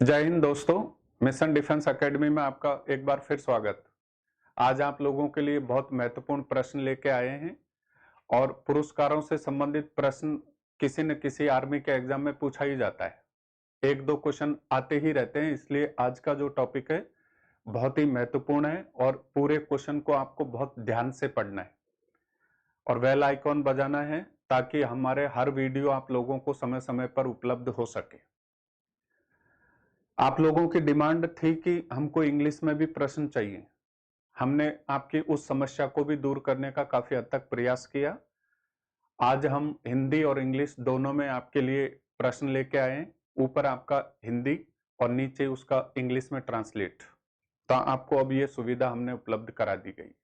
जय हिंद दोस्तों। Mission defence academy में आपका एक बार फिर स्वागत। आज आप लोगों के लिए बहुत महत्वपूर्ण प्रश्न लेके आए हैं और पुरस्कारों से संबंधित प्रश्न किसी न किसी आर्मी के एग्जाम में पूछा ही जाता है। एक दो क्वेश्चन आते ही रहते हैं, इसलिए आज का जो टॉपिक है बहुत ही महत्वपूर्ण है और पूरे क्वेश्चन को आपको बहुत ध्यान से पढ़ना है और बेल आइकॉन बजाना है ताकि हमारे हर वीडियो आप लोगों को समय समय पर उपलब्ध हो सके। आप लोगों की डिमांड थी कि हमको इंग्लिश में भी प्रश्न चाहिए। हमने आपकी उस समस्या को भी दूर करने का काफी हद तक प्रयास किया। आज हम हिंदी और इंग्लिश दोनों में आपके लिए प्रश्न लेके आए हैं। ऊपर आपका हिंदी और नीचे उसका इंग्लिश में ट्रांसलेट। तो आपको अब ये सुविधा हमने उपलब्ध करा दी गई।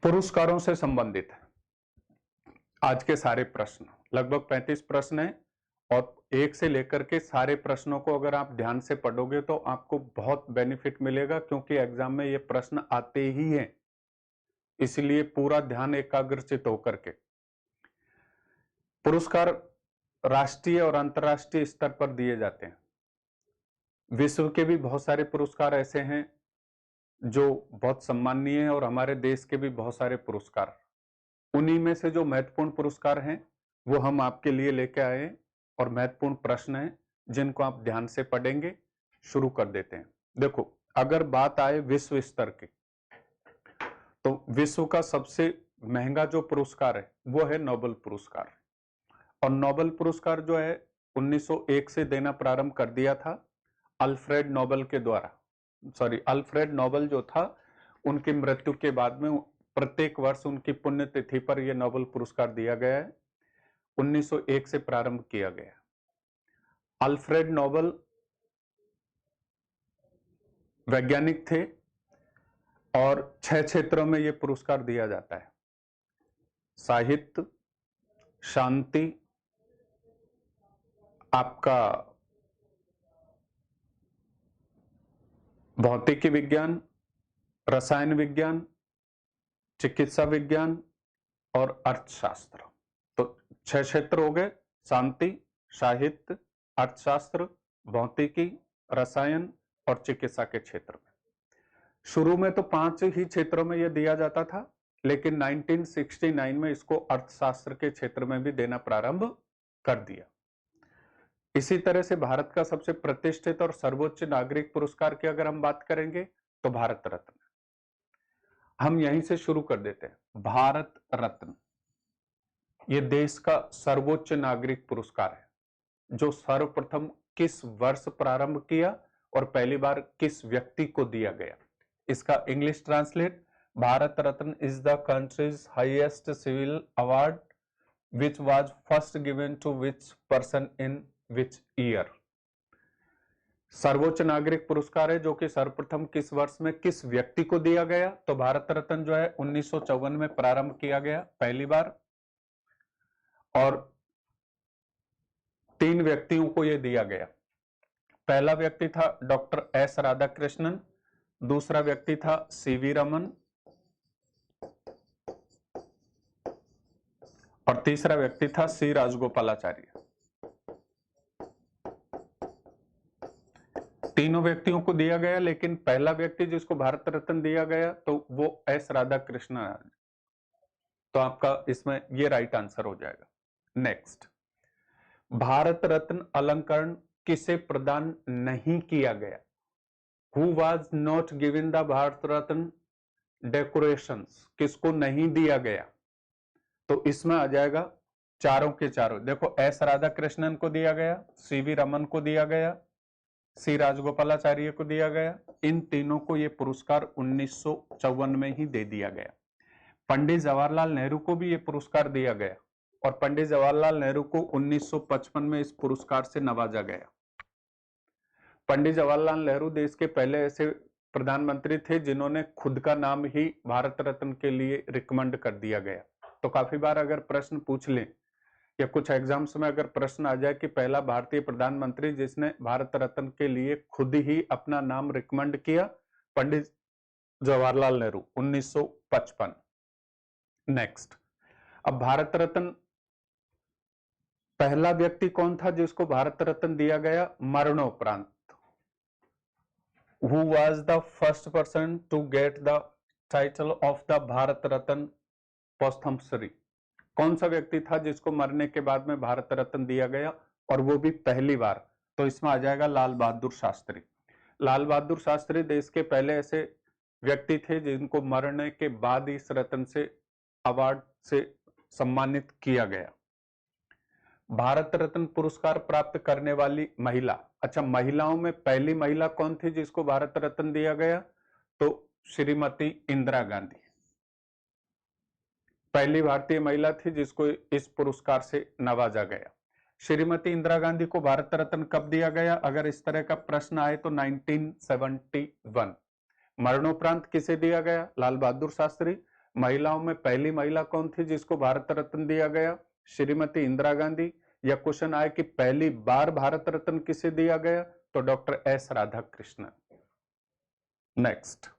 पुरस्कारों से संबंधित आज के सारे प्रश्न लगभग 35 प्रश्न हैं और एक से लेकर के सारे प्रश्नों को अगर आप ध्यान से पढ़ोगे तो आपको बहुत बेनिफिट मिलेगा, क्योंकि एग्जाम में ये प्रश्न आते ही हैं। इसलिए पूरा ध्यान एकाग्रचित होकर के। पुरस्कार राष्ट्रीय और अंतर्राष्ट्रीय स्तर पर दिए जाते हैं। विश्व के भी बहुत सारे पुरस्कार ऐसे हैं जो बहुत सम्माननीय हैं और हमारे देश के भी बहुत सारे पुरस्कार। उन्हीं में से जो महत्वपूर्ण पुरस्कार हैं वो हम आपके लिए लेके आए हैं और महत्वपूर्ण प्रश्न हैं जिनको आप ध्यान से पढ़ेंगे। शुरू कर देते हैं। देखो, अगर बात आए विश्व स्तर की, तो विश्व का सबसे महंगा जो पुरस्कार है वो है नोबेल पुरस्कार। और नोबेल पुरस्कार जो है 1901 से देना प्रारंभ कर दिया था अल्फ्रेड नोबेल के द्वारा। अल्फ्रेड नोबेल जो था, उनकी मृत्यु के बाद में प्रत्येक वर्ष उनकी पुण्यतिथि पर यह नोबेल पुरस्कार दिया गया है। 1901 से प्रारंभ किया गया। अल्फ्रेड नोबेल वैज्ञानिक थे और 6 क्षेत्रों में यह पुरस्कार दिया जाता है: साहित्य, शांति, आपका भौतिकी विज्ञान, रसायन विज्ञान, चिकित्सा विज्ञान और अर्थशास्त्र। तो 6 क्षेत्र हो गए: शांति, साहित्य, अर्थशास्त्र, भौतिकी, रसायन और चिकित्सा के क्षेत्र में। शुरू में तो 5 ही क्षेत्रों में यह दिया जाता था, लेकिन 1969 में इसको अर्थशास्त्र के क्षेत्र में भी देना प्रारंभ कर दिया। इसी तरह से भारत का सबसे प्रतिष्ठित और सर्वोच्च नागरिक पुरस्कार की अगर हम बात करेंगे तो भारत रत्न। हम यहीं से शुरू कर देते हैं। भारत रत्न ये देश का सर्वोच्च नागरिक पुरस्कार है जो सर्वप्रथम किस वर्ष प्रारंभ किया और पहली बार किस व्यक्ति को दिया गया। इसका English translate: Bharat Ratna is the country's highest civil award which was first given to which person in which year। सर्वोच्च नागरिक पुरस्कार है जो कि सर्वप्रथम किस वर्ष में किस व्यक्ति को दिया गया। तो भारत रत्न जो है 1954 में प्रारंभ किया गया पहली बार, और 3 व्यक्तियों को यह दिया गया। पहला व्यक्ति था डॉक्टर एस राधाकृष्णन, दूसरा व्यक्ति था सीवी रमन और तीसरा व्यक्ति था सी राजगोपालाचार्य। तीनों व्यक्तियों को दिया गया, लेकिन पहला व्यक्ति जिसको भारत रत्न दिया गया तो वो एस राधाकृष्णन। तो आपका इसमें ये राइट आंसर हो जाएगा। नेक्स्ट, भारत रत्न अलंकरण किसे प्रदान नहीं किया गया? Who was not given the Bharat Ratna decorations? किसको नहीं दिया गया? तो इसमें आ जाएगा चारों के चारों। देखो, एस राधाकृष्णन को दिया गया, सीवी रमन को दिया गया, सी राजगोपालाचार्य को दिया गया। इन तीनों को यह पुरस्कार 1954 में ही दे दिया गया। पंडित जवाहरलाल नेहरू को भी यह पुरस्कार दिया गया और पंडित जवाहरलाल नेहरू को 1955 में इस पुरस्कार से नवाजा गया। पंडित जवाहरलाल नेहरू देश के पहले ऐसे प्रधानमंत्री थे जिन्होंने खुद का नाम ही भारत रत्न के लिए रिकमेंड कर दिया गया। तो काफी बार अगर प्रश्न पूछ लें या कुछ एग्जाम्स में अगर प्रश्न आ जाए कि पहला भारतीय प्रधानमंत्री जिसने भारत रत्न के लिए खुद ही अपना नाम रिकमेंड किया, पंडित जवाहरलाल नेहरू 1955। नेक्स्ट, अब भारत रत्न पहला व्यक्ति कौन था जिसको भारत रत्न दिया गया मरणोपरांत? Who was the first person to get the title of the Bharat Ratna posthumously? कौन सा व्यक्ति था जिसको मरने के बाद में भारत रत्न दिया गया और वो भी पहली बार? तो इसमें आ जाएगा लाल बहादुर शास्त्री। लाल बहादुर शास्त्री देश के पहले ऐसे व्यक्ति थे जिनको मरने के बाद इस रत्न से अवार्ड से सम्मानित किया गया। भारत रत्न पुरस्कार प्राप्त करने वाली महिला, अच्छा महिलाओं में पहली महिला कौन थी जिसको भारत रत्न दिया गया? तो श्रीमती इंदिरा गांधी पहली भारतीय महिला थी जिसको इस पुरस्कार से नवाजा गया। श्रीमती इंदिरा गांधी को भारत रत्न कब दिया गया? अगर इस तरह का प्रश्न आए तो 1971। मरणोपरांत किसे दिया गया? लाल बहादुर शास्त्री। महिलाओं में पहली महिला कौन थी जिसको भारत रत्न दिया गया? श्रीमती इंदिरा गांधी। या क्वेश्चन आए कि पहली बार भारत रत्न किसे दिया गया? तो doctor S Radhakrishnan. Next,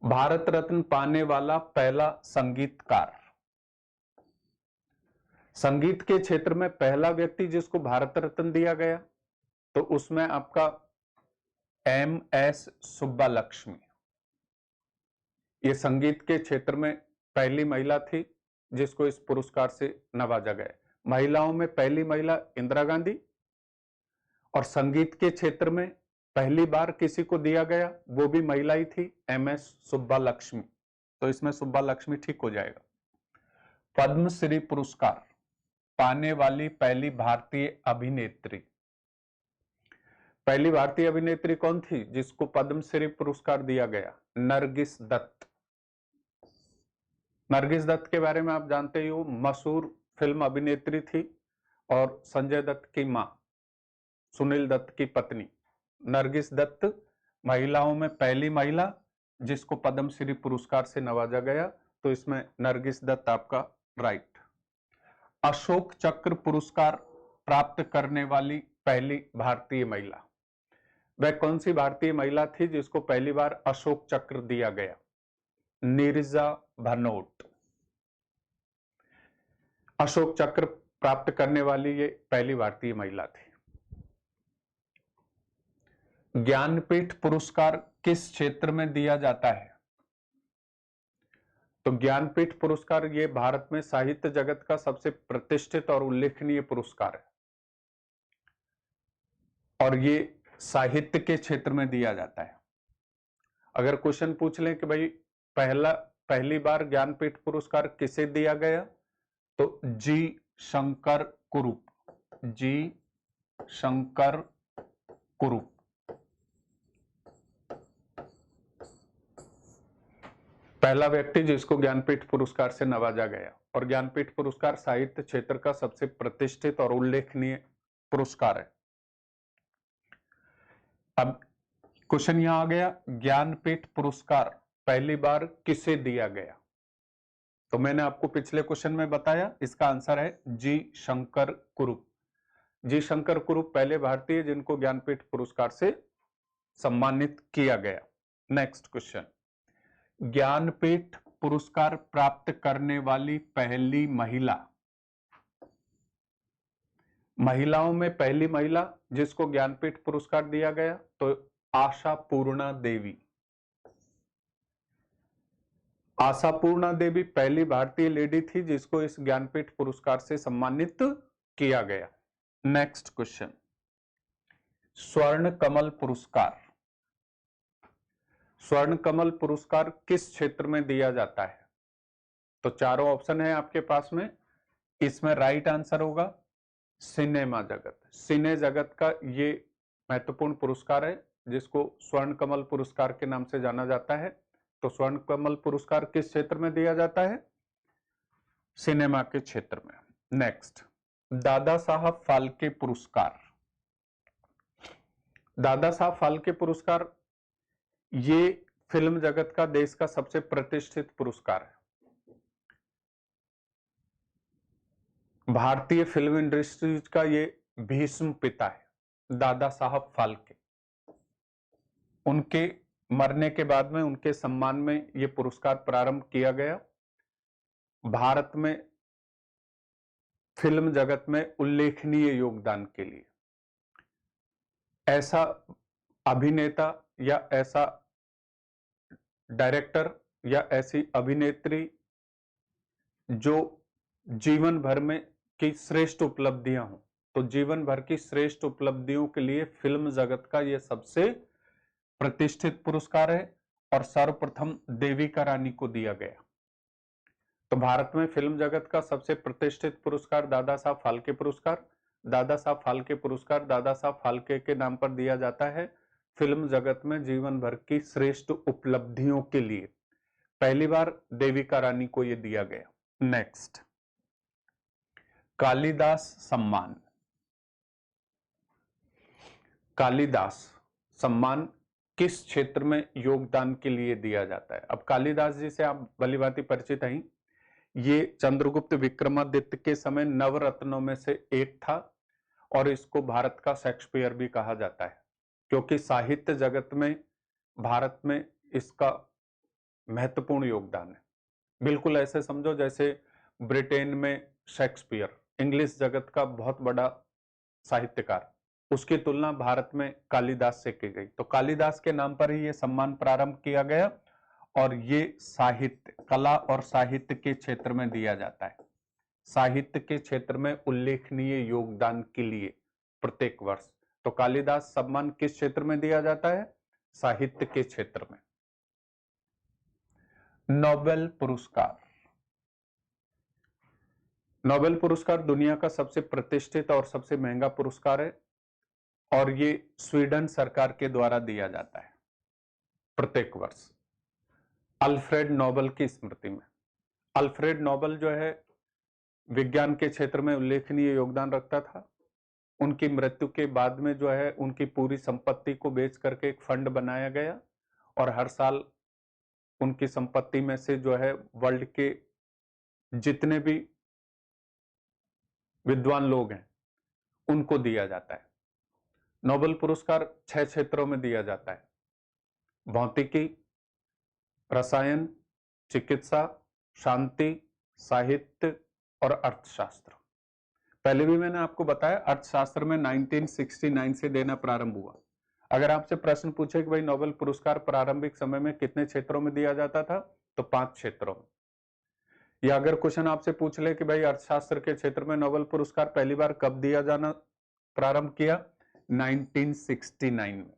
Bharat Ratna पाने वाला पहला संगीतकार। संगीत के क्षेत्र में पहला व्यक्ति जिसको भारत रत्न दिया गया तो उसमें आपका एम.एस. सुब्बालक्ष्मी। ये संगीत के क्षेत्र में पहली महिला थी जिसको इस पुरस्कार से नवाजा गया। महिलाओं में पहली महिला इंदिरा गांधी और संगीत के क्षेत्र में पहली बार किसी को दिया गया वो भी महिला ही थी, एम.एस. सुब्बालक्ष्मी। तो इसमें सुब्बालक्ष्मी ठीक हो जाएगा। पद्मश्री पुरस्कार पाने वाली पहली भारतीय अभिनेत्री। पहली भारतीय अभिनेत्री कौन थी जिसको पद्मश्री पुरस्कार दिया गया? नरगिस दत्त। नरगिस दत्त के बारे में आप जानते ही हो, मशहूर फिल्म अभिनेत्री थी और संजय दत्त की मां, सुनील दत्त की पत्नी। नरगिस दत्त महिलाओं में पहली महिला जिसको पद्मश्री पुरस्कार से नवाजा गया, तो इसमें नरगिस दत्त आपका राइट। अशोक चक्र पुरस्कार प्राप्त करने वाली पहली भारतीय महिला, वह कौन सी भारतीय महिला थी जिसको पहली बार अशोक चक्र दिया गया? नीरजा भनोट। अशोक चक्र प्राप्त करने वाली ये पहली भारतीय महिला थी। ज्ञानपीठ पुरस्कार किस क्षेत्र में दिया जाता है? तो ज्ञानपीठ पुरस्कार ये भारत में साहित्य जगत का सबसे प्रतिष्ठित और उल्लेखनीय पुरस्कार है और ये साहित्य के क्षेत्र में दिया जाता है। अगर क्वेश्चन पूछ लें कि भाई पहली बार ज्ञानपीठ पुरस्कार किसे दिया गया, तो जी शंकर कुरूप। जी शंकर कुरूप। पहला व्यक्ति जिसको ज्ञानपीठ पुरस्कार से नवाजा गया, और ज्ञानपीठ पुरस्कार साहित्य क्षेत्र का सबसे प्रतिष्ठित और उल्लेखनीय पुरस्कार है। अब क्वेश्चन यहां आ गया, ज्ञानपीठ पुरस्कार पहली बार किसे दिया गया? तो मैंने आपको पिछले क्वेश्चन में बताया, इसका आंसर है जी शंकर कुरूप। जी शंकर कुरूप पहले भारतीय जिनको ज्ञानपीठ पुरस्कार से सम्मानित किया गया। नेक्स्ट क्वेश्चन, ज्ञानपीठ पुरस्कार प्राप्त करने वाली पहली महिला। महिलाओं में पहली महिला जिसको ज्ञानपीठ पुरस्कार दिया गया तो आशापूर्णा देवी। आशापूर्णा देवी पहली भारतीय लेडी थी जिसको इस ज्ञानपीठ पुरस्कार से सम्मानित किया गया। नेक्स्ट क्वेश्चन, स्वर्ण कमल पुरस्कार। स्वर्ण कमल पुरस्कार किस क्षेत्र में दिया जाता है? तो चारों ऑप्शन है आपके पास में, इसमें राइट आंसर होगा सिनेमा जगत। सिने जगत का ये महत्वपूर्ण पुरस्कार है जिसको स्वर्ण कमल पुरस्कार के नाम से जाना जाता है। तो स्वर्ण कमल पुरस्कार किस क्षेत्र में दिया जाता है? सिनेमा के क्षेत्र में। नेक्स्ट, दादा साहब फाल्के पुरस्कार। दादा साहब फाल्के पुरस्कार ये फिल्म जगत का देश का सबसे प्रतिष्ठित पुरस्कार है। भारतीय फिल्म इंडस्ट्री का ये भीष्म पिता है दादा साहब फाल्के। उनके मरने के बाद में उनके सम्मान में ये पुरस्कार प्रारंभ किया गया। भारत में फिल्म जगत में उल्लेखनीय योगदान के लिए। ऐसा अभिनेता या ऐसा डायरेक्टर या ऐसी अभिनेत्री जो जीवन भर में की श्रेष्ठ उपलब्धियां हों, तो जीवन भर की श्रेष्ठ उपलब्धियों के लिए फिल्म जगत का यह सबसे प्रतिष्ठित पुरस्कार है और सर्वप्रथम देविका रानी को दिया गया। तो भारत में फिल्म जगत का सबसे प्रतिष्ठित पुरस्कार दादा साहब फाल्के पुरस्कार, दादा साहब फाल्के पुरस्कार दादा साहब फाल्के के नाम पर दिया जाता है फिल्म जगत में जीवन भर की श्रेष्ठ उपलब्धियों के लिए। पहली बार देविका रानी को यह दिया गया। नेक्स्ट, कालिदास सम्मान। कालिदास सम्मान किस क्षेत्र में योगदान के लिए दिया जाता है? अब कालिदास जी से आप भलीभांति परिचित हैं। ये चंद्रगुप्त विक्रमादित्य के समय नवरत्नों में से एक था और इसको भारत का शेक्सपियर भी कहा जाता है, क्योंकि साहित्य जगत में भारत में इसका महत्वपूर्ण योगदान है। बिल्कुल ऐसे समझो जैसे ब्रिटेन में शेक्सपियर, इंग्लिश जगत का बहुत बड़ा साहित्यकार, उसकी तुलना भारत में कालिदास से की गई। तो कालिदास के नाम पर ही यह सम्मान प्रारंभ किया गया और ये साहित्य, कला और साहित्य के क्षेत्र में दिया जाता है। साहित्य के क्षेत्र में उल्लेखनीय योगदान के लिए प्रत्येक वर्ष। तो कालिदास सम्मान किस क्षेत्र में दिया जाता है? साहित्य के क्षेत्र में। नोबेल पुरस्कार। नोबेल पुरस्कार दुनिया का सबसे प्रतिष्ठित और सबसे महंगा पुरस्कार है और ये स्वीडन सरकार के द्वारा दिया जाता है प्रत्येक वर्ष अल्फ्रेड नोबेल की स्मृति में। अल्फ्रेड नोबेल जो है विज्ञान के क्षेत्र में उल्लेखनीय योगदान रखता था। उनकी मृत्यु के बाद में जो है उनकी पूरी संपत्ति को बेच करके एक फंड बनाया गया और हर साल उनकी संपत्ति में से जो है वर्ल्ड के जितने भी विद्वान लोग हैं उनको दिया जाता है। नोबेल पुरस्कार 6 क्षेत्रों में दिया जाता है: भौतिकी, रसायन, चिकित्सा, शांति, साहित्य और अर्थशास्त्र। पहले भी मैंने आपको बताया अर्थशास्त्र में 1969 से देना प्रारंभ हुआ। अगर आपसे प्रश्न पूछे कि भाई नोबेल पुरस्कार प्रारंभिक समय में कितने क्षेत्रों में दिया जाता था, तो 5 क्षेत्रों में। या अगर क्वेश्चन आपसे पूछ ले कि भाई अर्थशास्त्र के क्षेत्र में नोबेल पुरस्कार पहली बार कब दिया जाना प्रारंभ किया? 1969 में।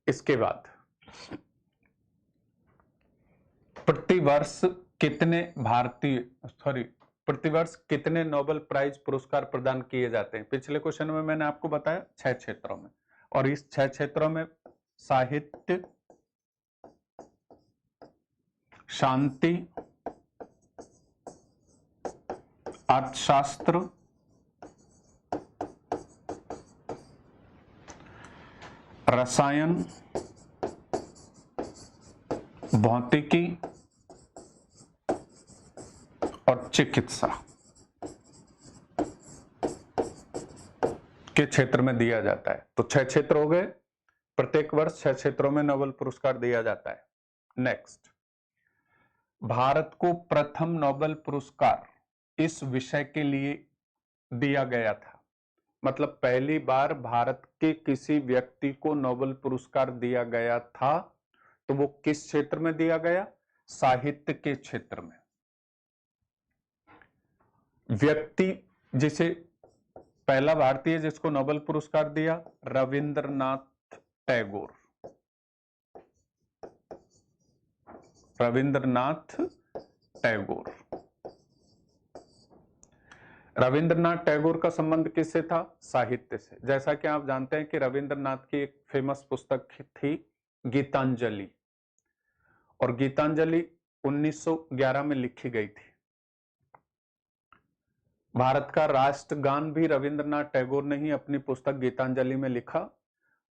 इसके बाद प्रतिवर्ष कितने नोबेल प्राइज पुरस्कार प्रदान किए जाते हैं? पिछले क्वेश्चन में मैंने आपको बताया 6 क्षेत्रों में, और इस 6 क्षेत्रों में साहित्य, शांति, अर्थशास्त्र, रसायन, भौतिकी और चिकित्सा के क्षेत्र में दिया जाता है। तो 6 क्षेत्र हो गए। प्रत्येक वर्ष 6 क्षेत्रों में नोबेल पुरस्कार दिया जाता है। नेक्स्ट, भारत को प्रथम नोबेल पुरस्कार इस विषय के लिए दिया गया था। मतलब पहली बार भारत के किसी व्यक्ति को नोबेल पुरस्कार दिया गया था, तो वो किस क्षेत्र में दिया गया? साहित्य के क्षेत्र में। व्यक्ति जिसे पहला भारतीय जिसको नोबेल पुरस्कार दिया, रविंद्रनाथ टैगोर। रविंद्रनाथ टैगोर। रविंद्रनाथ टैगोर का संबंध किससे था? साहित्य से। जैसा कि आप जानते हैं कि रविंद्रनाथ की एक फेमस पुस्तक थी गीतांजलि, और गीतांजलि 1911 में लिखी गई थी। भारत का राष्ट्रगान भी रविंद्रनाथ टैगोर ने ही अपनी पुस्तक गीतांजलि में लिखा,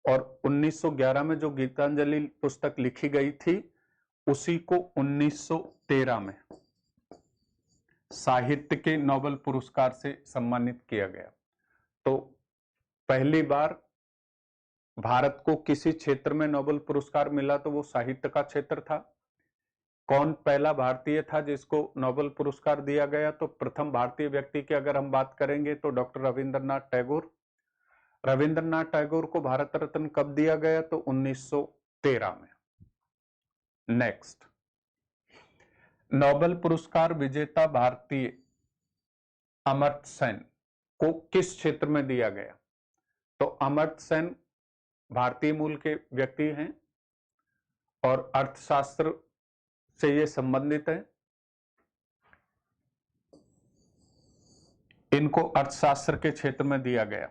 और 1911 में जो गीतांजलि पुस्तक लिखी गई थी उसी को 1913 में साहित्य के नोबेल पुरस्कार से सम्मानित किया गया। तो पहली बार भारत को किसी क्षेत्र में नोबेल पुरस्कार मिला तो वो साहित्य का क्षेत्र था। कौन पहला भारतीय था जिसको नोबेल पुरस्कार दिया गया? तो प्रथम भारतीय व्यक्ति की अगर हम बात करेंगे तो डॉक्टर रविंद्रनाथ टैगोर। रविंद्रनाथ टैगोर को भारत रत्न कब दिया गया? तो 1913 में। नेक्स्ट, नोबेल पुरस्कार विजेता भारतीय अमर्त्य सेन को किस क्षेत्र में दिया गया? तो अमर्त्य सेन भारतीय मूल के व्यक्ति हैं और अर्थशास्त्र से ये संबंधित है। इनको अर्थशास्त्र के क्षेत्र में दिया गया।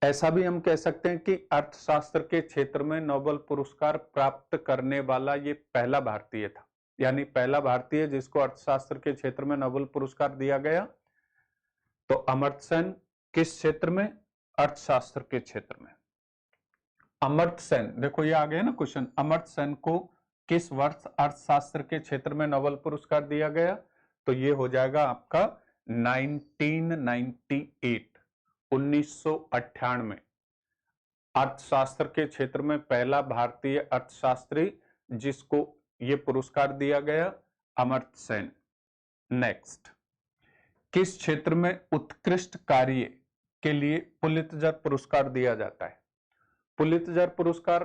ऐसा भी हम कह सकते हैं कि अर्थशास्त्र के क्षेत्र में नोबेल पुरस्कार प्राप्त करने वाला ये पहला भारतीय था, यानी पहला भारतीय जिसको अर्थशास्त्र के क्षेत्र में नोबेल पुरस्कार दिया गया। तो अमर्त्य सेन किस क्षेत्र में? अर्थशास्त्र के क्षेत्र में। अमर्त्य सेन, देखो ये आ गया ना क्वेश्चन, अमर्त्य सेन को किस वर्ष अर्थशास्त्र के क्षेत्र में नोबेल पुरस्कार दिया गया? तो ये हो जाएगा आपका 1998, 1998 अर्थशास्त्र के क्षेत्र में पहला भारतीय अर्थशास्त्री जिसको ये पुरस्कार दिया गया, अमर्त्य सेन। नेक्स्ट, किस क्षेत्र में उत्कृष्ट कार्य के लिए पुलित्जर पुरस्कार दिया जाता है? पुलित्जर पुरस्कार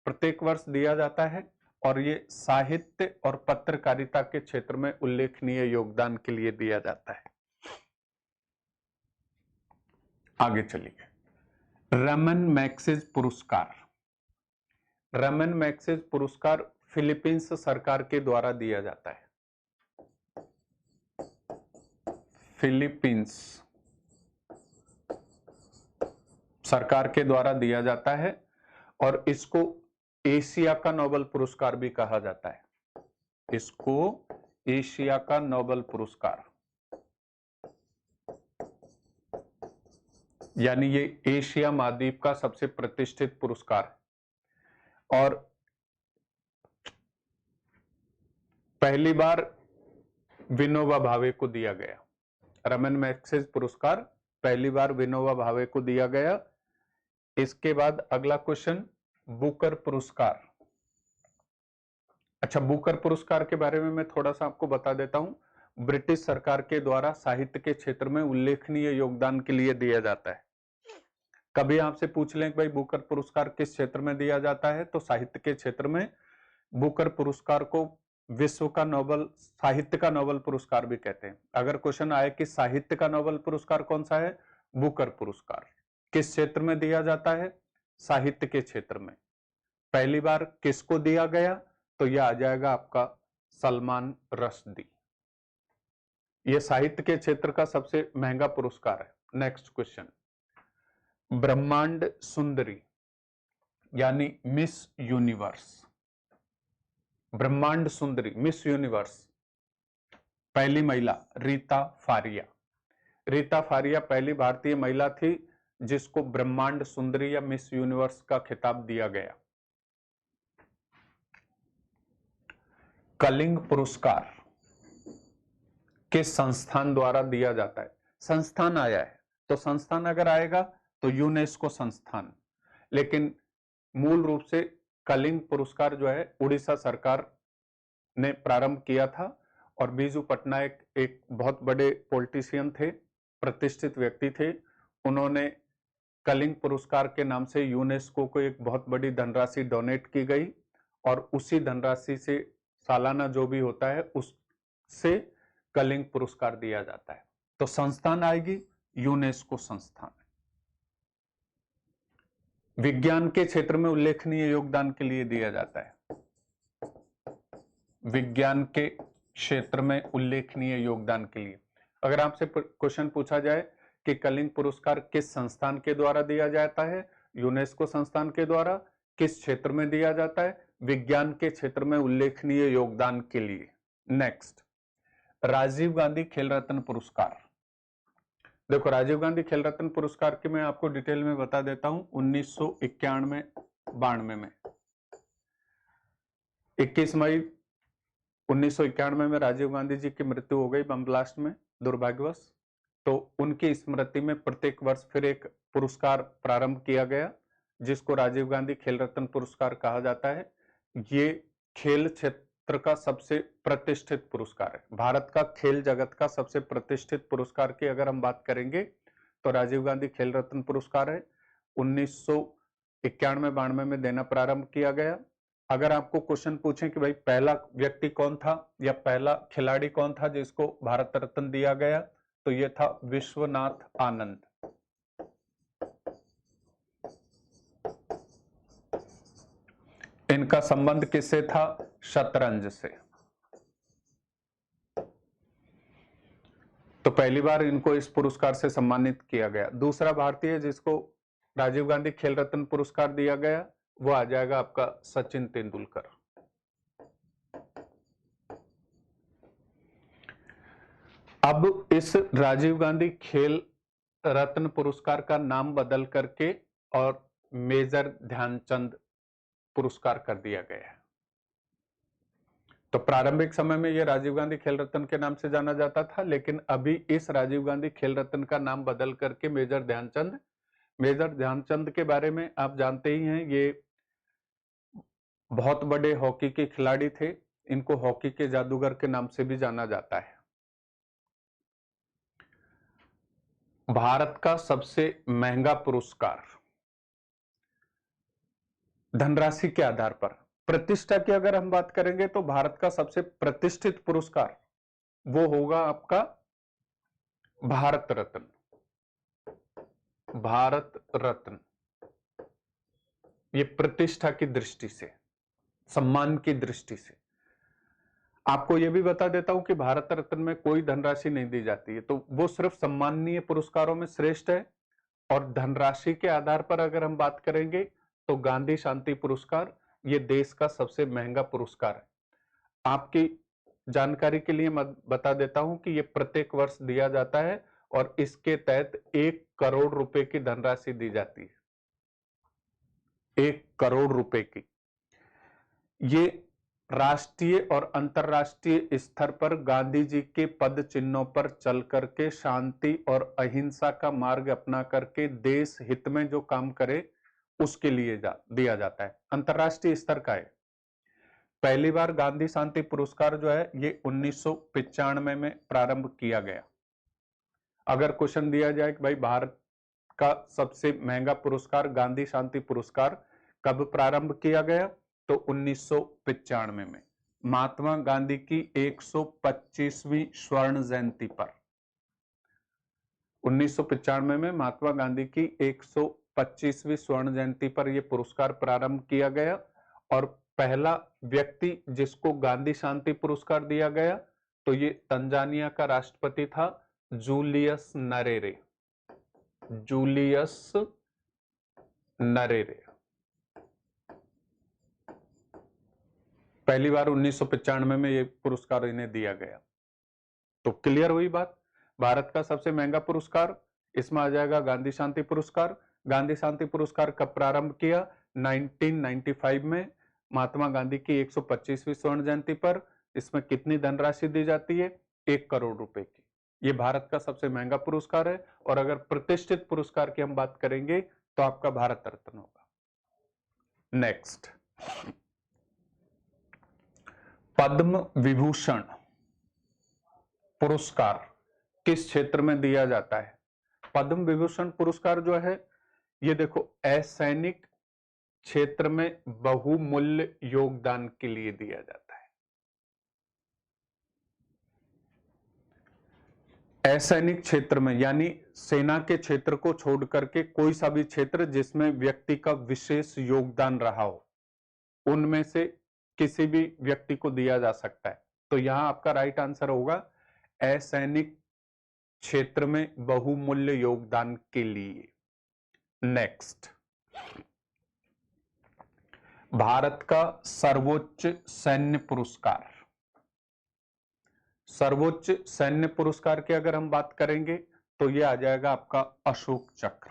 प्रत्येक वर्ष दिया जाता है और ये साहित्य और पत्रकारिता के क्षेत्र में उल्लेखनीय योगदान के लिए दिया जाता है। आगे चलिए, रमन मैग्सेसे पुरस्कार। रमन मैग्सेसे पुरस्कार फिलीपींस सरकार के द्वारा दिया जाता है। फिलीपींस सरकार के द्वारा दिया जाता है और इसको एशिया का नोबेल पुरस्कार भी कहा जाता है। इसको एशिया का नोबेल पुरस्कार, यानी ये एशिया महाद्वीप का सबसे प्रतिष्ठित पुरस्कार है और पहली बार विनोबा भावे को दिया गया। रमन मैग्सेसे पुरस्कार पहली बार विनोबा भावे को दिया गया। इसके बाद अगला क्वेश्चन, बुकर पुरस्कार। अच्छा, बुकर पुरस्कार के बारे में मैं थोड़ा सा आपको बता देता हूं। ब्रिटिश सरकार के द्वारा साहित्य के क्षेत्र में उल्लेखनीय योगदान के लिए दिया जाता है। कभी आपसे पूछ लें कि भाई बुकर पुरस्कार किस क्षेत्र में दिया जाता है, तो साहित्य के क्षेत्र में। बुकर पुरस्कार को विश्व का नोबेल, साहित्य का नोबेल पुरस्कार भी कहते हैं। अगर क्वेश्चन आए कि साहित्य का नोबेल पुरस्कार कौन सा है, बुकर पुरस्कार किस क्षेत्र में दिया जाता है? साहित्य के क्षेत्र में। पहली बार किसको दिया गया? तो यह आ जाएगा आपका सलमान रश्दी। यह साहित्य के क्षेत्र का सबसे महंगा पुरस्कार है। नेक्स्ट क्वेश्चन, ब्रह्मांड सुंदरी यानी मिस यूनिवर्स। ब्रह्मांड सुंदरी मिस यूनिवर्स पहली महिला रीता फारिया। रीता फारिया पहली भारतीय महिला थी जिसको ब्रह्मांड सुंदरी या मिस यूनिवर्स का खिताब दिया गया। कलिंग पुरस्कार किस संस्थान द्वारा दिया जाता है? संस्थान आया है तो संस्थान अगर आएगा तो यूनेस्को संस्थान, लेकिन मूल रूप से कलिंग पुरस्कार जो है उड़ीसा सरकार ने प्रारंभ किया था और बीजू पटनायक एक बहुत बड़े पॉलिटिशियन थे, प्रतिष्ठित व्यक्ति थे। उन्होंने कलिंग पुरस्कार के नाम से यूनेस्को को एक बहुत बड़ी धनराशि डोनेट की गई और उसी धनराशि से सालाना जो भी होता है उससे कलिंग पुरस्कार दिया जाता है। तो संस्थान आएगी यूनेस्को संस्थान। विज्ञान के क्षेत्र में उल्लेखनीय योगदान के लिए दिया जाता है। विज्ञान के क्षेत्र में उल्लेखनीय योगदान के लिए अगर आपसे क्वेश्चन पूछा जाए कि कलिंग पुरस्कार किस संस्थान के द्वारा दिया जाता है? यूनेस्को संस्थान के द्वारा। किस क्षेत्र में दिया जाता है? विज्ञान के क्षेत्र में उल्लेखनीय योगदान के लिए। नेक्स्ट, राजीव गांधी खेल रत्न पुरस्कार। देखो, राजीव गांधी खेल रत्न पुरस्कार की मैं आपको डिटेल में बता देता हूं। 1991-92 में 21 मई 1991 में राजीव गांधी जी की मृत्यु हो गई बम ब्लास्ट में, दुर्भाग्यवश। तो उनकी स्मृति में प्रत्येक वर्ष फिर एक पुरस्कार प्रारंभ किया गया जिसको राजीव गांधी खेल रत्न पुरस्कार कहा जाता है। ये खेल क्षेत्र का सबसे प्रतिष्ठित पुरस्कार है। भारत का खेल जगत का सबसे प्रतिष्ठित पुरस्कार की अगर हम बात करेंगे तो राजीव गांधी खेल रत्न पुरस्कार है। 1991-92 में देना प्रारंभ किया गया। अगर आपको क्वेश्चन पूछें कि भाई पहला व्यक्ति कौन था या पहला खिलाड़ी कौन था जिसको भारत रत्न दिया गया, तो यह था विश्वनाथ आनंद। इनका संबंध किससे था? शतरंज से। तो पहली बार इनको इस पुरस्कार से सम्मानित किया गया। दूसरा भारतीय जिसको राजीव गांधी खेल रत्न पुरस्कार दिया गया वो आ जाएगा आपका सचिन तेंदुलकर। अब इस राजीव गांधी खेल रत्न पुरस्कार का नाम बदल करके और मेजर ध्यानचंद पुरस्कार कर दिया गया है। तो प्रारंभिक समय में यह राजीव गांधी खेल रत्न के नाम से जाना जाता था, लेकिन अभी इस राजीव गांधी खेल रत्न का नाम बदल करके मेजर ध्यानचंद के बारे में आप जानते ही हैं, ये बहुत बड़े हॉकी के खिलाड़ी थे। इनको हॉकी के जादूगर के नाम से भी जाना जाता है। भारत का सबसे महंगा पुरस्कार धनराशि के आधार पर, प्रतिष्ठा की अगर हम बात करेंगे तो भारत का सबसे प्रतिष्ठित पुरस्कार वो होगा आपका भारत रत्न। भारत रत्न ये प्रतिष्ठा की दृष्टि से, सम्मान की दृष्टि से। आपको यह भी बता देता हूं कि भारत रत्न में कोई धनराशि नहीं दी जाती है, तो वो सिर्फ सम्माननीय पुरस्कारों में श्रेष्ठ है। और धनराशि के आधार पर अगर हम बात करेंगे तो गांधी शांति पुरस्कार ये देश का सबसे महंगा पुरस्कार है। आपकी जानकारी के लिए मैं बता देता हूं कि ये प्रत्येक वर्ष दिया जाता है और इसके तहत 1 करोड़ रुपए की धनराशि दी जाती है। 1 करोड़ रुपए की। ये राष्ट्रीय और अंतरराष्ट्रीय स्तर पर गांधी जी के पद चिन्हों पर चल करके शांति और अहिंसा का मार्ग अपना करके देश हित में जो काम करे उसके लिए दिया जाता है। अंतरराष्ट्रीय स्तर का है। पहली बार गांधी शांति पुरस्कार जो है ये 1995 में प्रारंभ किया गया। अगर क्वेश्चन दिया जाए कि भाई भारत का सबसे महंगा पुरस्कार गांधी शांति पुरस्कार कब प्रारंभ किया गया, तो 1995 में महात्मा गांधी की 125वीं स्वर्ण जयंती पर। 1995 में महात्मा गांधी की 125वीं स्वर्ण जयंती पर यह पुरस्कार प्रारंभ किया गया और पहला व्यक्ति जिसको गांधी शांति पुरस्कार दिया गया तो ये तंजानिया का राष्ट्रपति था जूलियस नरेरे। जूलियस नरेरे पहली बार 1995 में यह पुरस्कार इन्हें दिया गया। तो क्लियर हुई बात। भारत का सबसे महंगा पुरस्कार इसमें आ जाएगा गांधी शांति पुरस्कार। गांधी शांति पुरस्कार कब प्रारंभ किया? 1995 में महात्मा गांधी की 125वीं स्वर्ण जयंती पर। इसमें कितनी धनराशि दी जाती है? 1 करोड़ रुपए की। ये भारत का सबसे महंगा पुरस्कार है। और अगर प्रतिष्ठित पुरस्कार की हम बात करेंगे तो आपका भारत रत्न होगा। नेक्स्ट, पद्म विभूषण पुरस्कार किस क्षेत्र में दिया जाता है? पद्म विभूषण पुरस्कार जो है ये देखो असैनिक क्षेत्र में बहुमूल्य योगदान के लिए दिया जाता है। असैनिक क्षेत्र में यानी सेना के क्षेत्र को छोड़ करके कोई सा भी क्षेत्र जिसमें व्यक्ति का विशेष योगदान रहा हो उनमें से किसी भी व्यक्ति को दिया जा सकता है। तो यहां आपका राइट आंसर होगा असैनिक क्षेत्र में बहुमूल्य योगदान के लिए। नेक्स्ट, भारत का सर्वोच्च सैन्य पुरस्कार। सर्वोच्च सैन्य पुरस्कार की अगर हम बात करेंगे तो यह आ जाएगा आपका अशोक चक्र।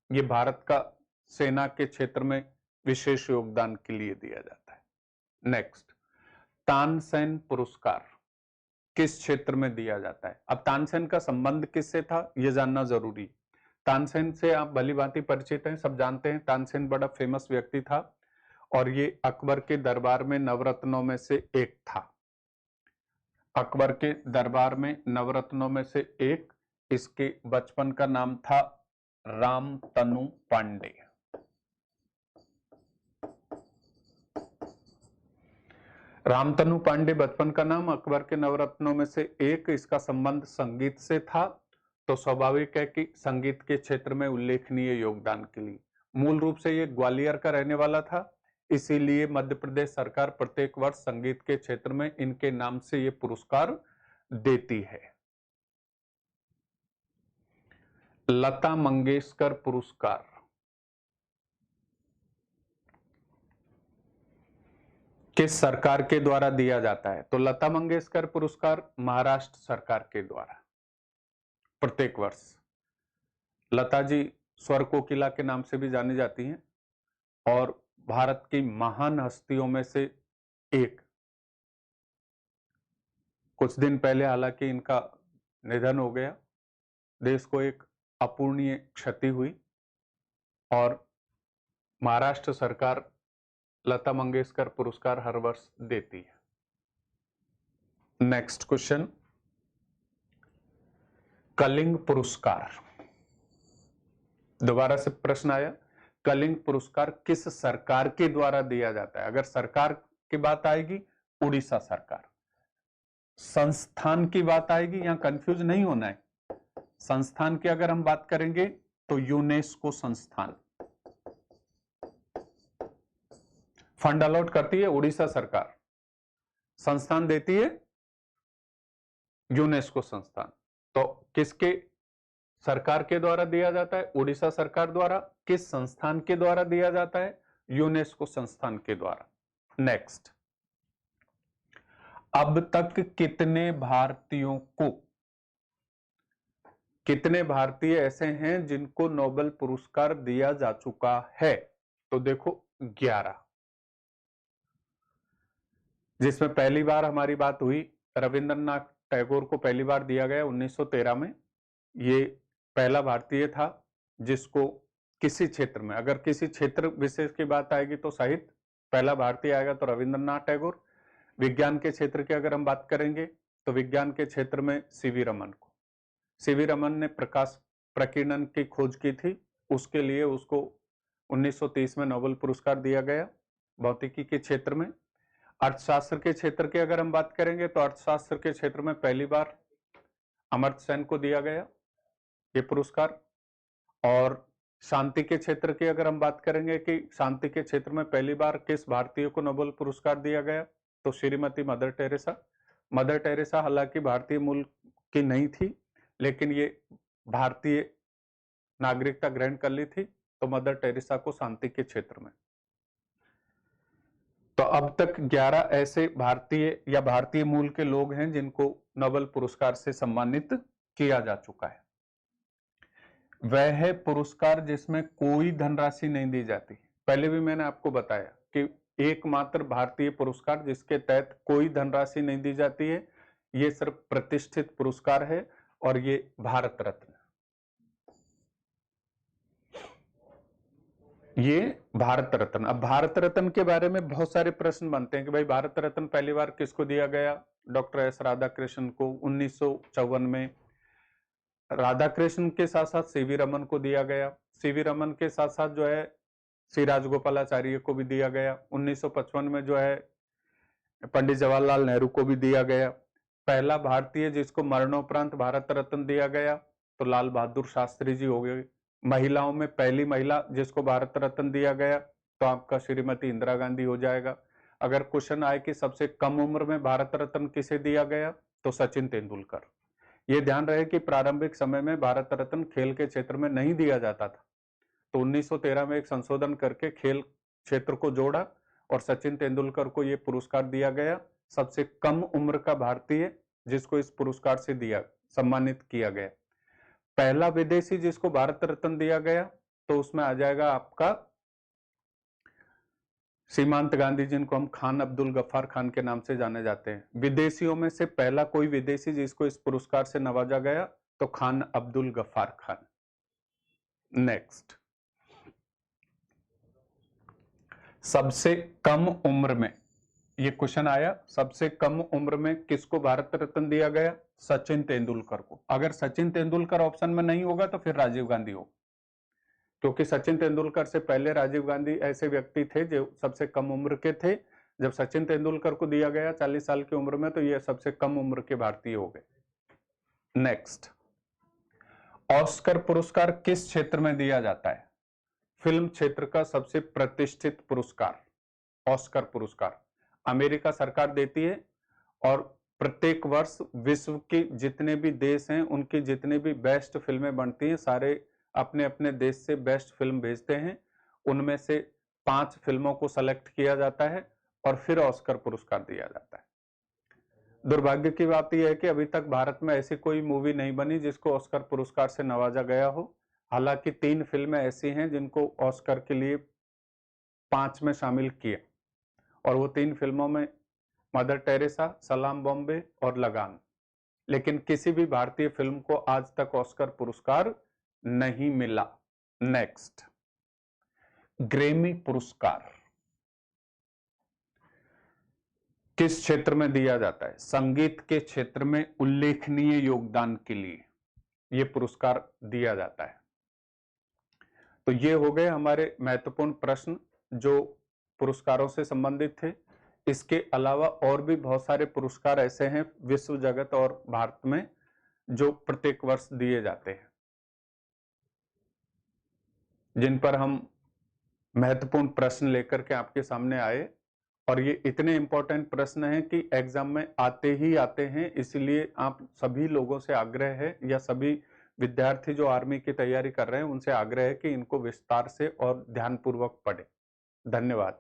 यह भारत का सेना के क्षेत्र में विशेष योगदान के लिए दिया जाता है। नेक्स्ट, तानसेन पुरस्कार किस क्षेत्र में दिया जाता है? अब तानसेन का संबंध किससे था यह जानना जरूरी। तानसेन से आप भली भांति परिचित हैं, सब जानते हैं तानसेन बड़ा फेमस व्यक्ति था और ये अकबर के दरबार में नवरत्नों में से एक था। अकबर के दरबार में नवरत्नों में से एक, इसके बचपन का नाम था रामतनु पांडे। रामतनु पांडे बचपन का नाम, अकबर के नवरत्नों में से एक, इसका संबंध संगीत से था, तो स्वाभाविक है कि संगीत के क्षेत्र में उल्लेखनीय योगदान के लिए। मूल रूप से ये ग्वालियर का रहने वाला था, इसीलिए मध्य प्रदेश सरकार प्रत्येक वर्ष संगीत के क्षेत्र में इनके नाम से ये पुरस्कार देती है। लता मंगेशकर पुरस्कार किस सरकार के द्वारा दिया जाता है? तो लता मंगेशकर पुरस्कार महाराष्ट्र सरकार के द्वारा प्रत्येक वर्ष। लता जी स्वर कोकिला के नाम से भी जानी जाती हैं और भारत की महान हस्तियों में से एक। कुछ दिन पहले हालांकि इनका निधन हो गया, देश को एक अपूर्णीय क्षति हुई और महाराष्ट्र सरकार लता मंगेशकर पुरस्कार हर वर्ष देती है। नेक्स्ट क्वेश्चन, कलिंग पुरस्कार। दोबारा से प्रश्न आया, कलिंग पुरस्कार किस सरकार के द्वारा दिया जाता है? अगर सरकार की बात आएगी उड़ीसा सरकार, संस्थान की बात आएगी, यहां कंफ्यूज नहीं होना है, संस्थान की अगर हम बात करेंगे तो यूनेस्को संस्थान फंड अलॉट करती है उड़ीसा सरकार, संस्थान देती है यूनेस्को संस्थान। तो किसके सरकार के द्वारा दिया जाता है? उड़ीसा सरकार द्वारा। किस संस्थान के द्वारा दिया जाता है? यूनेस्को संस्थान के द्वारा। नेक्स्ट, अब तक कितने भारतीय ऐसे हैं जिनको नोबेल पुरस्कार दिया जा चुका है? तो देखो 11, जिसमें पहली बार हमारी बात हुई, रविंद्रनाथ टैगोर को पहली बार दिया गया 1913 में। ये पहला भारतीय था जिसको किसी क्षेत्र में, अगर किसी क्षेत्र विशेष की बात आएगी तो साहित्य, पहला भारतीय आएगा तो रविंद्रनाथ टैगोर। विज्ञान के क्षेत्र की अगर हम बात करेंगे तो विज्ञान के क्षेत्र में सीवी रमन को, सीवी रमन ने प्रकाश प्रकीर्णन की खोज की थी, उसके लिए उसको 1930 में नोबेल पुरस्कार दिया गया। भौतिकी के क्षेत्र में, अर्थशास्त्र के क्षेत्र की अगर हम बात करेंगे तो अर्थशास्त्र के क्षेत्र में पहली बार अमर्त्य सेन को दिया गया ये पुरस्कार। और शांति के क्षेत्र की अगर हम बात करेंगे कि शांति के क्षेत्र में पहली बार किस भारतीय को नोबेल पुरस्कार दिया गया, तो Shrimati mother Teresa. Mother Teresa हालांकि भारतीय मूल की नहीं थी, लेकिन ये भारतीय नागरिकता ग्रहण कर ली थी, तो मदर टेरेसा को शांति के क्षेत्र में। तो अब तक 11 ऐसे भारतीय या भारतीय मूल के लोग हैं जिनको नोबेल पुरस्कार से सम्मानित किया जा चुका है। वह है पुरस्कार जिसमें कोई धनराशि नहीं दी जाती। पहले भी मैंने आपको बताया कि एकमात्र भारतीय पुरस्कार जिसके तहत कोई धनराशि नहीं दी जाती है, ये सिर्फ प्रतिष्ठित पुरस्कार है और ये भारत रत्न। ये भारत रत्न। अब भारत रत्न के बारे में बहुत सारे प्रश्न बनते हैं कि भाई भारत रत्न पहली बार किसको दिया गया? डॉक्टर एस राधाकृष्णन को 1954 में। राधाकृष्णन के साथ साथ सीवी रमन को दिया गया। सीवी रमन के साथ साथ जो है श्री राजगोपालाचार्य को भी दिया गया। 1955 में जो है पंडित जवाहरलाल नेहरू को भी दिया गया। पहला भारतीय जिसको मरणोपरांत भारत रत्न दिया गया तो लाल बहादुर शास्त्री जी हो गए। महिलाओं में पहली महिला जिसको भारत रत्न दिया गया तो आपका श्रीमती इंदिरा गांधी हो जाएगा। अगर क्वेश्चन आए कि सबसे कम उम्र में भारत रत्न किसे दिया गया तो सचिन तेंदुलकर। ये ध्यान रहे कि प्रारंभिक समय में भारत रत्न खेल के क्षेत्र में नहीं दिया जाता था, तो 1913 में एक संशोधन करके खेल क्षेत्र को जोड़ा और सचिन तेंदुलकर को यह पुरस्कार दिया गया, सबसे कम उम्र का भारतीय जिसको इस पुरस्कार से दिया सम्मानित किया गया। पहला विदेशी जिसको भारत रत्न दिया गया तो उसमें आ जाएगा आपका सीमांत गांधी, जिनको हम खान अब्दुल गफ्फार खान के नाम से जाने जाते हैं। विदेशियों में से पहला कोई विदेशी जिसको इस पुरस्कार से नवाजा गया तो खान अब्दुल गफ्फार खान। नेक्स्ट, सबसे कम उम्र में, ये क्वेश्चन आया, सबसे कम उम्र में किसको भारत रत्न दिया गया? सचिन तेंदुलकर को। अगर सचिन तेंदुलकर ऑप्शन में नहीं होगा तो फिर राजीव गांधी होगा, क्योंकि सचिन तेंदुलकर से पहले राजीव गांधी ऐसे व्यक्ति थे जो सबसे कम उम्र के थे। जब सचिन तेंदुलकर को दिया गया 40 साल की उम्र में, तो ये सबसे कम उम्र के भारतीय हो गए। नेक्स्ट, ऑस्कर पुरस्कार किस क्षेत्र में दिया जाता है? फिल्म क्षेत्र का सबसे प्रतिष्ठित पुरस्कार ऑस्कर पुरस्कार अमेरिका सरकार देती है, और प्रत्येक वर्ष विश्व के जितने भी देश हैं उनकी जितने भी बेस्ट फिल्में बनती हैं, सारे अपने अपने देश से बेस्ट फिल्म भेजते हैं, उनमें से 5 फिल्मों को सेलेक्ट किया जाता है और फिर ऑस्कर पुरस्कार दिया जाता है। दुर्भाग्य की बात यह है कि अभी तक भारत में ऐसी कोई मूवी नहीं बनी जिसको ऑस्कर पुरस्कार से नवाजा गया हो। हालांकि 3 फिल्में ऐसी हैं जिनको ऑस्कर के लिए 5 में शामिल किया, और वो 3 फिल्मों में मदर टेरेसा, सलाम बॉम्बे और लगान। लेकिन किसी भी भारतीय फिल्म को आज तक ऑस्कर पुरस्कार नहीं मिला। नेक्स्ट, ग्रैमी पुरस्कार किस क्षेत्र में दिया जाता है? संगीत के क्षेत्र में उल्लेखनीय योगदान के लिए यह पुरस्कार दिया जाता है। तो ये हो गए हमारे महत्वपूर्ण प्रश्न जो पुरस्कारों से संबंधित थे। इसके अलावा और भी बहुत सारे पुरस्कार ऐसे हैं विश्व जगत और भारत में जो प्रत्येक वर्ष दिए जाते हैं, जिन पर हम महत्वपूर्ण प्रश्न लेकर के आपके सामने आए। और ये इतने इंपॉर्टेंट प्रश्न हैं कि एग्जाम में आते ही आते हैं, इसलिए आप सभी लोगों से आग्रह है, या सभी विद्यार्थी जो आर्मी की तैयारी कर रहे हैं उनसे आग्रह है कि इनको विस्तार से और ध्यानपूर्वक पढ़ें। धन्यवाद।